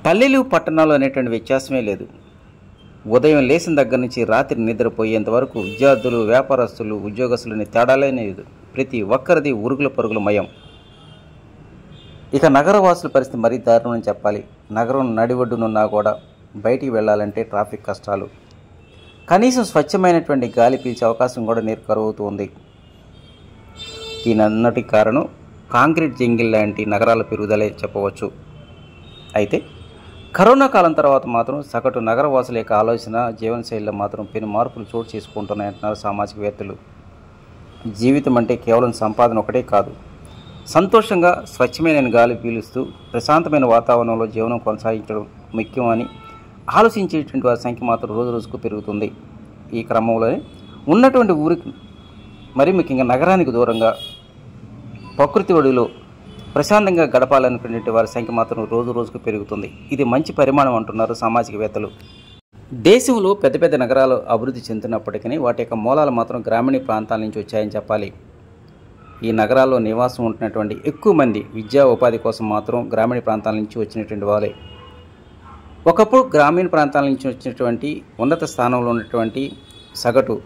పల్లెలు పట్టణాలు అనేటువంటి వ్యత్యాసమే లేదు. ఉదయం లేచిన దగ్గర నుంచి రాత్రి నిద్రపోయేంత వరకు విద్యార్థులు, వ్యాపారస్తులు, ఉద్యోగస్తులని తేడాలే లేదు. ప్రతి ఒక్కరిది ఉరుగుల పరుగుల మయం. ఇక నగరవాసుల పరిస్థితి మరీ దారుణమని చెప్పాలి. నగరం నడివొడ్డునున్నా కూడా బయటికి వెళ్ళాలంటే ట్రాఫిక్ కష్టాలు. కనీసం స్వచ్ఛమైనటువంటి గాలి పీల్చే అవకాశం కూడా కరువవుతుంది. దీనన్నటి కారణం కాంక్రీట్ జంగిల్ లాంటి నగరాల పెరుగుదలే చెప్పవచ్చు. అయితే కరోనా కాలం తర్వాత మాత్రం సగటు నగరవాసుల యొక్క ఆలోచన, జీవనశైలిలో మాత్రం పెను మార్పులు చోటు చేసుకుంటున్నాయంటున్నారు సామాజికవేత్తలు. జీవితం అంటే కేవలం సంపాదన ఒకటే కాదు, సంతోషంగా స్వచ్ఛమైన గాలి పీలుస్తూ ప్రశాంతమైన వాతావరణంలో జీవనం కొనసాగించడం ముఖ్యం అని ఆలోచించేటువంటి వారి సంఖ్య మాత్రం రోజు రోజుకు పెరుగుతుంది. ఈ క్రమంలోనే ఉన్నటువంటి ఊరికి, మరీ ముఖ్యంగా నగరానికి దూరంగా ప్రకృతి ఒడిలో ప్రశాంతంగా గడపాలనుకునే వారి సంఖ్య మాత్రం రోజు రోజుకు పెరుగుతుంది. ఇది మంచి పరిమాణం అంటున్నారు సామాజికవేత్తలు. దేశంలో పెద్ద పెద్ద నగరాలు అభివృద్ధి చెందుతున్నప్పటికీ వాటి యొక్క మూలాలు మాత్రం గ్రామీణ ప్రాంతాల నుంచి వచ్చాయని చెప్పాలి. ఈ నగరాల్లో నివాసం ఉంటున్నటువంటి ఎక్కువ మంది విద్యా ఉపాధి కోసం మాత్రం గ్రామీణ ప్రాంతాల నుంచి వచ్చినటువంటి వారే. ఒకప్పుడు గ్రామీణ ప్రాంతాల నుంచి వచ్చినటువంటి ఉన్నత స్థానంలో ఉన్నటువంటి సగటు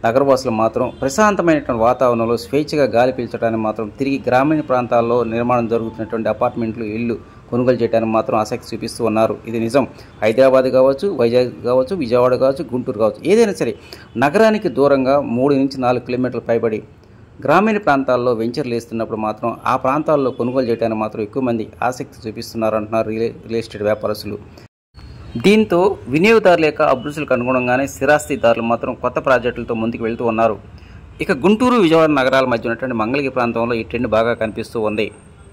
నగరవాసులు మాత్రం ప్రశాంతమైనటువంటి వాతావరణంలో స్వేచ్ఛగా గాలి పీల్చడానికి మాత్రం తిరిగి గ్రామీణ ప్రాంతాల్లో నిర్మాణం జరుగుతున్నటువంటి అపార్ట్మెంట్లు, ఇళ్ళు కొనుగోలు చేయడానికి మాత్రం ఆసక్తి చూపిస్తూ ఉన్నారు. ఇది నిజం. హైదరాబాద్ కావచ్చు, వైజాగ్ కావచ్చు, విజయవాడ కావచ్చు, గుంటూరు కావచ్చు, ఏదైనా సరే నగరానికి దూరంగా 3 నుంచి 4 కిలోమీటర్ల పైబడి గ్రామీణ ప్రాంతాల్లో వెంచర్లు వేస్తున్నప్పుడు మాత్రం ఆ ప్రాంతాల్లో కొనుగోలు చేయడానికి మాత్రం ఎక్కువ మంది ఆసక్తి చూపిస్తున్నారు అంటున్నారు రియల్ ఎస్టేట్ వ్యాపారస్తులు. దీంతో వినియోగదారుల యొక్క అభిరుచులకు అనుగుణంగానే స్థిరాస్తిదారులు మాత్రం కొత్త ప్రాజెక్టులతో ముందుకు వెళ్తూ ఉన్నారు. ఇక గుంటూరు, విజయవాడ నగరాల మధ్య ఉన్నటువంటి మంగళగిరి ప్రాంతంలో ఈ ట్రెండ్ బాగా కనిపిస్తూ ఉంది.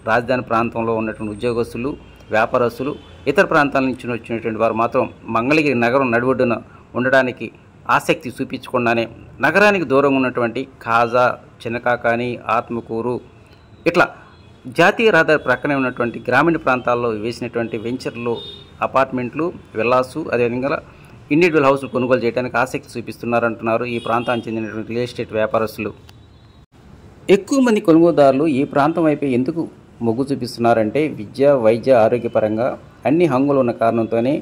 రాజధాని ప్రాంతంలో ఉన్నటువంటి ఉద్యోగస్తులు, వ్యాపారస్తులు, ఇతర ప్రాంతాల నుంచి వచ్చినటువంటి వారు మాత్రం మంగళగిరి నగరం నడిబొడ్డున ఉండడానికి ఆసక్తి చూపించకుండానే నగరానికి దూరంగా ఉన్నటువంటి కాజా, చినకాకాని, ఆత్మకూరు ఇట్లా జాతీయ రహదారి ప్రక్కనే ఉన్నటువంటి గ్రామీణ ప్రాంతాల్లో వేసినటువంటి వెంచర్లు, అపార్ట్మెంట్లు, విల్లాసు, అదేవిధంగా ఇండివిజువల్ హౌస్లు కొనుగోలు చేయడానికి ఆసక్తి చూపిస్తున్నారంటున్నారు ఈ ప్రాంతానికి చెందినటువంటి రియల్ ఎస్టేట్ వ్యాపారస్తులు. ఎక్కువ మంది కొనుగోలుదారులు ఈ ప్రాంతం వైపే ఎందుకు మొగ్గు చూపిస్తున్నారంటే విద్య, వైద్య, ఆరోగ్యపరంగా అన్ని హంగులు ఉన్న కారణంతోనే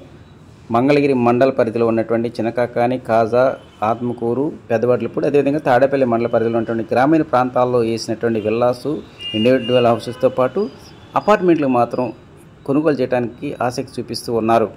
మంగళగిరి మండల పరిధిలో ఉన్నటువంటి చినకాకాని, కాజా, ఆత్మకూరు, పెద్దవడ్లపూడి, అదేవిధంగా తాడేపల్లి మండల పరిధిలో ఉన్నటువంటి గ్రామీణ ప్రాంతాల్లో వేసినటువంటి విల్లాసు, ఇండివిజువల్ హౌసెస్తో పాటు అపార్ట్మెంట్లు మాత్రం కొనుగోలు చేయడానికి ఆసక్తి చూపిస్తూ ఉన్నారు.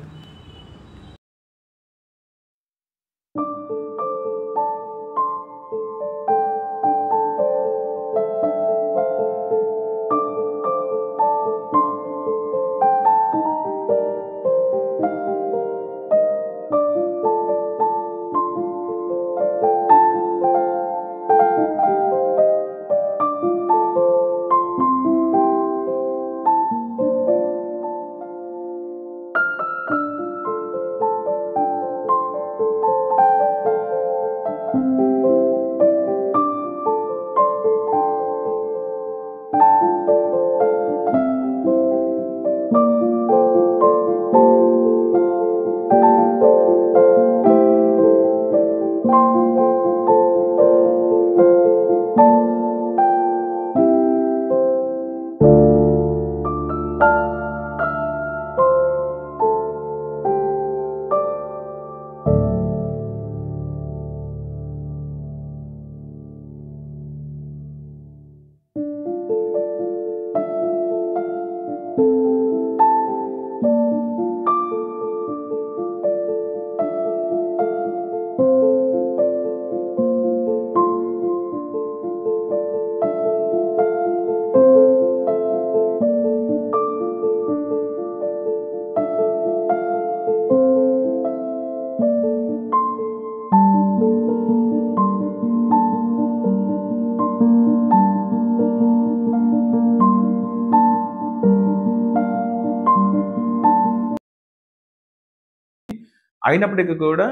అయినప్పటికీ కూడా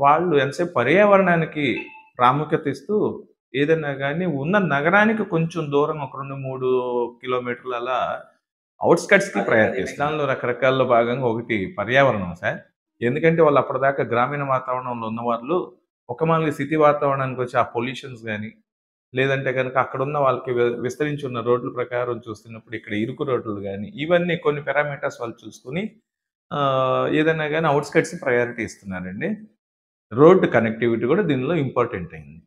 వాళ్ళు ఎంతసేపు పర్యావరణానికి ప్రాముఖ్యత ఇస్తూ ఏదైనా కానీ ఉన్న నగరానికి కొంచెం దూరం ఒక 2-3 కిలోమీటర్ల అలా అవుట్స్కట్స్కి ప్రయారిటీ ఇస్తారు. దానిలో రకరకాల భాగంగా ఒకటి పర్యావరణం సార్. ఎందుకంటే వాళ్ళు అప్పటిదాకా గ్రామీణ వాతావరణంలో ఉన్న వాళ్ళు ఒక మళ్ళీ సిటీ వాతావరణానికి వచ్చి ఆ పొల్యూషన్స్ కానీ లేదంటే కనుక అక్కడున్న వాళ్ళకి విస్తరించి ఉన్న రోడ్ల ప్రకారం చూస్తున్నప్పుడు ఇక్కడ ఇరుకు రోడ్లు కానీ ఇవన్నీ కొన్ని పారామీటర్స్ వాళ్ళు చూసుకుని ఏదైనా గానీ ఔట్‌స్కట్స్ ప్రయారిటీ ఇస్తున్నారండి. రోడ్ కనెక్టివిటీ కూడా దీనిలో ఇంపార్టెంట్ అయింది.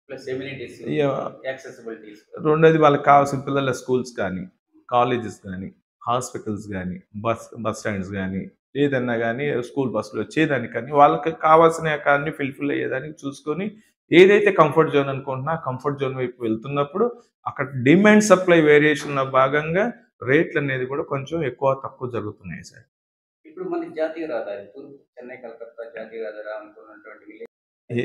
Plus amenities, yeah! యాక్సెసిబిలిటీస్. రెండోది వాళ్ళకి కావాల్సిన పిల్లల స్కూల్స్ కానీ, కాలేజెస్ గానీ, హాస్పిటల్స్ గానీ, బస్ స్టాండ్స్ గానీ, ఏదన్నా గానీ స్కూల్ బస్సులు వచ్చేదానికి కానీ, వాళ్ళకి కావాల్సిన అన్నీ ఫుల్‌ఫిల్ అయ్యేదానికి చూసుకొని, ఏదైతే కంఫర్ట్ జోన్ అనుకుంటున్నా, ఆ కంఫర్ట్ జోన్ వైపు వెళ్తున్నప్పుడు, అక్కడ డిమాండ్ సప్లై వేరియేషన్‌లో భాగంగా రేట్లనేది కూడా కొంచెం ఎక్కువ, తక్కువ జరుగుతున్నాయి సార్. ఇప్పుడు మన జాతీయ రహదారి తూర్పు చెన్నై, కలకత్తా జాతీయ రహదారి అనుకున్నటువంటి ఎ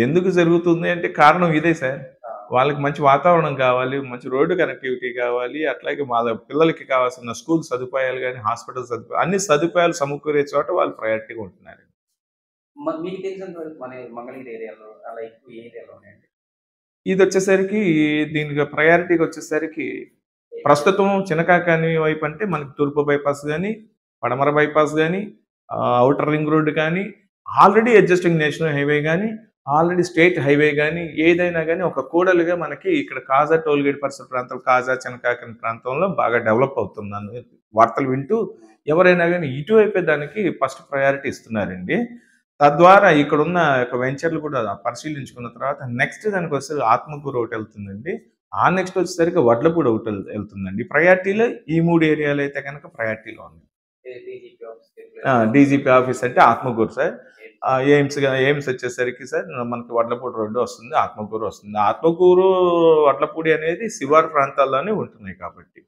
ఎందుకు జరుగుతుంది అంటే కారణం ఇదే సార్. ఆ! వాళ్ళకి మంచి వాతావరణం కావాలి, మంచి రోడ్డు కనెక్టివిటీ కావాలి, అట్లాగే వాళ్ళ పిల్లలకి కావాల్సిన స్కూల్ సదుపాయాలు గాని, హాస్పిటల్ సదుపాయాలు అన్ని సదుపాయాలు సమకూరే చోట వాళ్ళు ప్రయారిటీగా ఉంటున్నారు. మీకు తెలిసినంత వరకు మన మంగళగిరి ఏరియాలో అలా ఎక్కువ ఏ ఏరియాలో ఉన్నాయండి? ఇదొచ్చేసరికి దీనికి ప్రయారిటీగా వచ్చేసరికి ప్రస్తుతం చినకాకాని వైపు అంటే మనకి తూర్పు బైపాస్ గాని, పడమర బైపాస్ గాని, ఔటర్ రింగ్ రోడ్ కానీ, ఆల్రెడీ అడ్జస్టింగ్ నేషనల్ హైవే గాని, ఆల్రెడీ స్టేట్ హైవే గాని, ఏదైనా గాని ఒక కూడలిగా మనకి ఇక్కడ కాజా టోల్‌గేట్ పరిసర ప్రాంతాలు, కాజా, చినకాకాని ప్రాంతంలో బాగా డెవలప్ అవుతుందని వార్తలు వింటూ ఎవరైనా గాని ఇటువైపే దానికి ఫస్ట్ ప్రయారిటీ ఇస్తున్నారండి. తద్వారా ఇక్కడున్న యొక్క వెంచర్‌లు కూడా పరిశీలించుకున్న తర్వాత నెక్స్ట్ దానికొస్తే ఆత్మకూరు ఒకటెళ్తుందండి. ఆ నెక్స్ట్ వచ్చేసరికి వడ్లపూడి ఒకటెళ్తుందండి. ప్రయారిటీలో ఈ 3 ఏరియాలయితే గనక ప్రయారిటీలో ఉంది. డీజీపీ ఆఫీస్‌కి డీజీపీ ఆఫీస్ అంటే ఆత్మకూరు సార్. ఎయిమ్స్ వచ్చేసరికి సార్ మనకి వడ్లపూడి రోడ్డు వస్తుంది. ఆత్మకూరు వస్తుంది. ఆత్మకూరు, వడ్లపూడి అనేది శివారు ప్రాంతాల్లోనే ఉంటున్నాయి కాబట్టి.